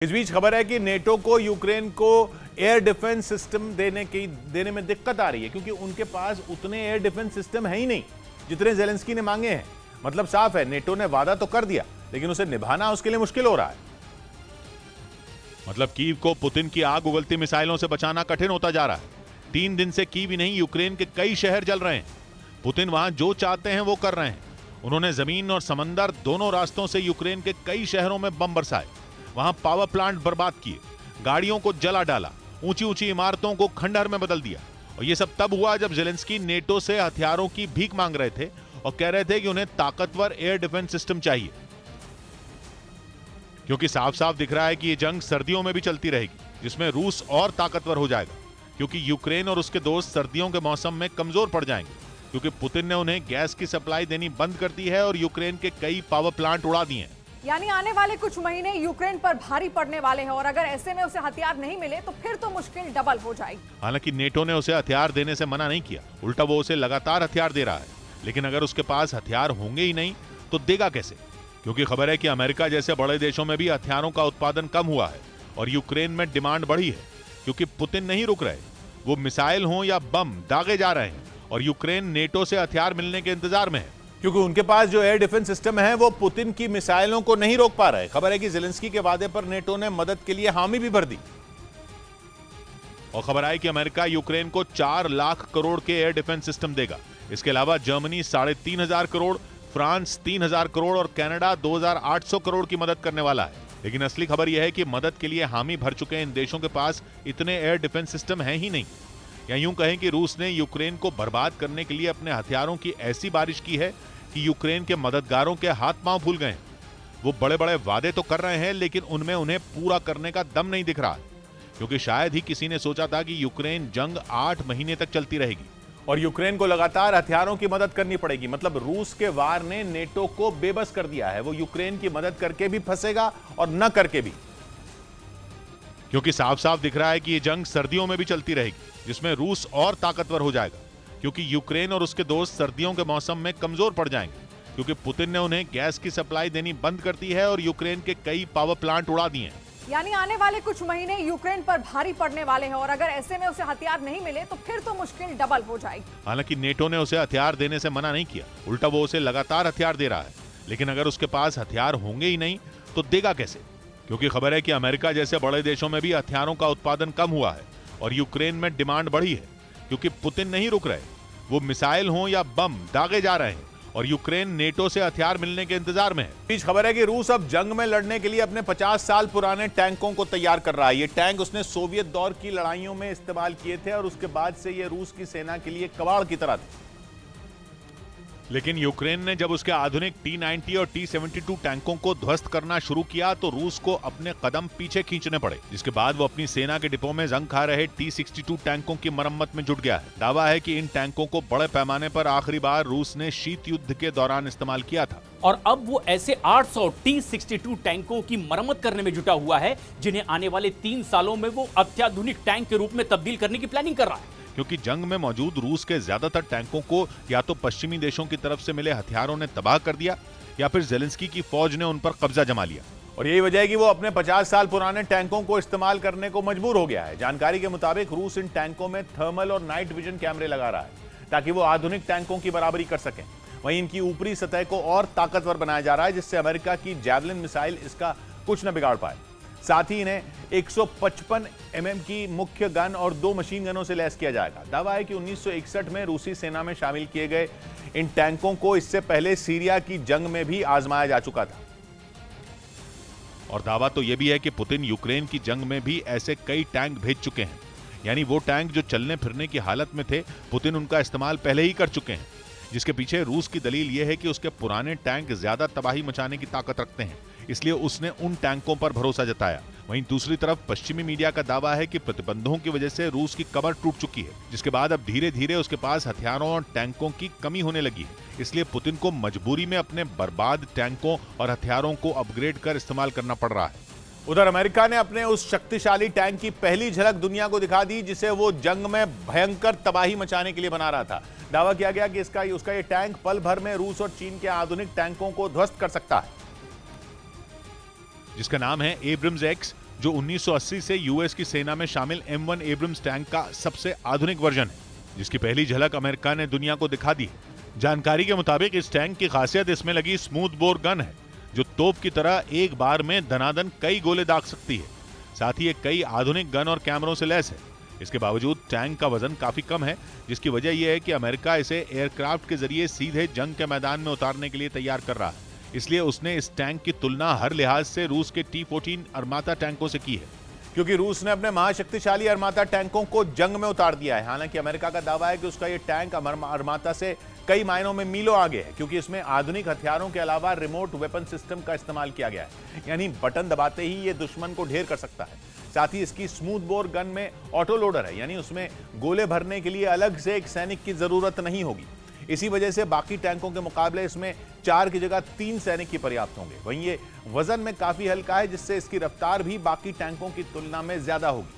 इस बीच खबर है कि नेटो को यूक्रेन को एयर डिफेंस सिस्टम देने में दिक्कत आ रही है, क्योंकि उनके पास उतने एयर डिफेंस सिस्टम है ही नहीं जितने ज़ेलेंस्की ने मांगे हैं। मतलब साफ है, नेटो ने वादा तो कर दिया, लेकिन उसे निभाना उसके लिए मुश्किल हो रहा है। मतलब कीव को पुतिन की आग उगलती मिसाइलों से बचाना कठिन होता जा रहा है। 3 दिन से कीव ही नहीं, यूक्रेन के कई शहर जल रहे हैं। पुतिन वहां जो चाहते हैं वो कर रहे हैं। उन्होंने जमीन और समंदर दोनों रास्तों से यूक्रेन के कई शहरों में बम बरसाए, वहां पावर प्लांट बर्बाद किए, गाड़ियों को जला डाला, ऊंची ऊंची इमारतों को खंडहर में बदल दिया। और यह सब तब हुआ जब ज़ेलेंस्की नेटो से हथियारों की भीख मांग रहे थे और कह रहे थे कि उन्हें ताकतवर एयर डिफेंस सिस्टम चाहिए, क्योंकि साफ साफ दिख रहा है कि यह जंग सर्दियों में भी चलती रहेगी, जिसमें रूस और ताकतवर हो जाएगा, क्योंकि यूक्रेन और उसके दोस्त सर्दियों के मौसम में कमजोर पड़ जाएंगे, क्योंकि पुतिन ने उन्हें गैस की सप्लाई देनी बंद कर दी है और यूक्रेन के कई पावर प्लांट उड़ा दिए हैं। यानी आने वाले कुछ महीने यूक्रेन पर भारी पड़ने वाले हैं, और अगर ऐसे में उसे हथियार नहीं मिले तो फिर तो मुश्किल डबल हो जाएगी। हालांकि नेटो ने उसे हथियार देने से मना नहीं किया, उल्टा वो उसे लगातार हथियार दे रहा है। लेकिन अगर उसके पास हथियार होंगे ही नहीं तो देगा कैसे? क्योंकि खबर है कि अमेरिका जैसे बड़े देशों में भी हथियारों का उत्पादन कम हुआ है और यूक्रेन में डिमांड बढ़ी है, क्योंकि पुतिन नहीं रुक रहे। वो मिसाइल हो या बम दागे जा रहे हैं और यूक्रेन नेटो से हथियार मिलने के इंतजार में है, क्योंकि उनके पास जो एयर डिफेंस सिस्टम है वो पुतिन की मिसाइलों को नहीं रोक पा रहे। खबर है कि ज़ेलेंस्की के वादे पर नेटो ने मदद के लिए हामी भी भर दी। और खबर आई कि अमेरिका यूक्रेन को 4 लाख करोड़ के एयर डिफेंस सिस्टम देगा। इसके अलावा जर्मनी 3,500 करोड़, फ्रांस 3,000 करोड़ और कनाडा 2,800 करोड़ की मदद करने वाला है। लेकिन असली खबर यह है कि मदद के लिए हामी भर चुके इन देशों के पास इतने एयर डिफेंस सिस्टम हैं ही नहीं। या यूं कहें कि रूस ने यूक्रेन को बर्बाद करने के लिए अपने हथियारों की ऐसी बारिश की है कि यूक्रेन के मददगारों के हाथ पांव फूल गए हैं। वो बड़े बड़े वादे तो कर रहे हैं, लेकिन उनमें उन्हें पूरा करने का दम नहीं दिख रहा, क्योंकि शायद ही किसी ने सोचा था कि यूक्रेन जंग 8 महीने तक चलती रहेगी और यूक्रेन को लगातार हथियारों की मदद करनी पड़ेगी। मतलब रूस के वार ने नेटो को बेबस कर दिया है। वो यूक्रेन की मदद करके भी फंसेगा और न करके भी, क्योंकि साफ साफ दिख रहा है कि यह जंग सर्दियों में भी चलती रहेगी, जिसमें रूस और ताकतवर हो जाएगा, क्योंकि यूक्रेन और उसके दोस्त सर्दियों के मौसम में कमजोर पड़ जाएंगे, क्योंकि पुतिन ने उन्हें गैस की सप्लाई देनी बंद कर दी है और यूक्रेन के कई पावर प्लांट उड़ा दिए हैं। यानी आने वाले कुछ महीने यूक्रेन पर भारी पड़ने वाले हैं, और अगर ऐसे में उसे हथियार नहीं मिले तो फिर तो मुश्किल डबल हो जाएगी। हालांकि नेटो ने उसे हथियार देने से मना नहीं किया, उल्टा वो उसे लगातार हथियार दे रहा है। लेकिन अगर उसके पास हथियार होंगे ही नहीं तो देगा कैसे? क्योंकि खबर है कि अमेरिका जैसे बड़े देशों में भी हथियारों का उत्पादन कम हुआ है और यूक्रेन में डिमांड बढ़ी है, क्योंकि पुतिन नहीं रुक रहे। वो मिसाइल हो या बम दागे जा रहे हैं और यूक्रेन नेटो से हथियार मिलने के इंतजार में है। बीच खबर है कि रूस अब जंग में लड़ने के लिए अपने 50 साल पुराने टैंकों को तैयार कर रहा है। ये टैंक उसने सोवियत दौर की लड़ाइयों में इस्तेमाल किए थे और उसके बाद से ये रूस की सेना के लिए कबाड़ की तरह थे। लेकिन यूक्रेन ने जब उसके आधुनिक T-90 और T-72 टैंकों को ध्वस्त करना शुरू किया तो रूस को अपने कदम पीछे खींचने पड़े, जिसके बाद वो अपनी सेना के डिपो में जंग खा रहे T-62 टैंकों की मरम्मत में जुट गया है। दावा है कि इन टैंकों को बड़े पैमाने पर आखिरी बार रूस ने शीत युद्ध के दौरान इस्तेमाल किया था, और अब वो ऐसे 800 T-62 टैंकों की मरम्मत करने में जुटा हुआ है, जिन्हें आने वाले 3 सालों में वो अत्याधुनिक टैंक के रूप में तब्दील करने की प्लानिंग कर रहा है। क्योंकि जंग में मौजूद रूस के ज्यादातर टैंकों को या तो पश्चिमी देशों की तरफ से मिले हथियारों ने तबाह कर दिया या फिर ज़ेलेंस्की की फौज ने उन पर कब्जा जमा लिया। और यही वजह है कि वो अपने 50 साल पुराने टैंकों को इस्तेमाल करने को मजबूर हो गया है। जानकारी के मुताबिक रूस इन टैंकों में थर्मल और नाइट विजन कैमरे लगा रहा है ताकि वो आधुनिक टैंकों की बराबरी कर सकें। वहीं इनकी ऊपरी सतह को और ताकतवर बनाया जा रहा है, जिससे अमेरिका की जैवलिन मिसाइल इसका कुछ न बिगाड़ पाए। साथ ही इन्हें 155 mm की मुख्य गन और 2 मशीन गनों से लैस किया जाएगा। दावा है कि 1961 में रूसी सेना में शामिल किए गए इन टैंकों को इससे पहले सीरिया की जंग में भी आजमाया जा चुका था। और दावा तो यह भी है कि पुतिन यूक्रेन की जंग में भी ऐसे कई टैंक भेज चुके हैं। यानी वो टैंक जो चलने फिरने की हालत में थे, पुतिन उनका इस्तेमाल पहले ही कर चुके हैं, जिसके पीछे रूस की दलील यह है कि उसके पुराने टैंक ज्यादा तबाही मचाने की ताकत रखते हैं, इसलिए उसने उन टैंकों पर भरोसा जताया। वहीं दूसरी तरफ पश्चिमी मीडिया का दावा है कि प्रतिबंधों की वजह से रूस की कमर टूट चुकी है, जिसके बाद अब धीरे धीरे उसके पास हथियारों और टैंकों की कमी होने लगी है। इसलिए पुतिन को मजबूरी में अपने बर्बाद टैंकों और हथियारों को अपग्रेड कर इस्तेमाल करना पड़ रहा है। उधर अमेरिका ने अपने उस शक्तिशाली टैंक की पहली झलक दुनिया को दिखा दी, जिसे वो जंग में भयंकर तबाही मचाने के लिए बना रहा था। दावा किया गया कि उसका ये टैंक पल भर में रूस और चीन के आधुनिक टैंकों को ध्वस्त कर सकता है। जिसका नाम है एब्रम्स एक्स जो 1980 से यूएस की सेना में शामिल M1 एब्रम्स टैंक का सबसे आधुनिक वर्जन है, जिसकी पहली झलक अमेरिका ने दुनिया को दिखा दी है। जानकारी के मुताबिक इस टैंक की खासियत इसमें लगी स्मूथ बोर गन है, जो तोप की तरह एक बार में धनाधन कई गोले दाग सकती है। साथ ही ये कई आधुनिक गन और कैमरों से लैस है। इसके बावजूद टैंक का वजन काफी कम है, जिसकी वजह यह है कि अमेरिका इसे एयरक्राफ्ट के जरिए सीधे जंग के मैदान में उतारने के लिए तैयार कर रहा है। इसलिए उसने इस टैंक की तुलना हर लिहाज से रूस के T-14 अरमाता टैंकों से की है, क्योंकि रूस ने अपने महाशक्तिशाली अरमाता टैंकों को जंग में उतार दिया है। हालांकि अमेरिका का दावा है कि उसका ये टैंक अरमाता से कई मायनों में मीलों आगे है, क्योंकि इसमें आधुनिक हथियारों के अलावा रिमोट वेपन सिस्टम का इस्तेमाल किया गया है, यानी बटन दबाते ही ये दुश्मन को ढेर कर सकता है। साथ ही इसकी स्मूथ बोर गन में ऑटो लोडर है, यानी उसमें गोले भरने के लिए अलग से एक सैनिक की जरूरत नहीं होगी। इसी वजह से बाकी टैंकों के मुकाबले इसमें 4 की जगह 3 सैनिक की पर्याप्त होंगे। वहीं ये वजन में काफी हल्का है, जिससे इसकी रफ्तार भी बाकी टैंकों की तुलना में ज्यादा होगी।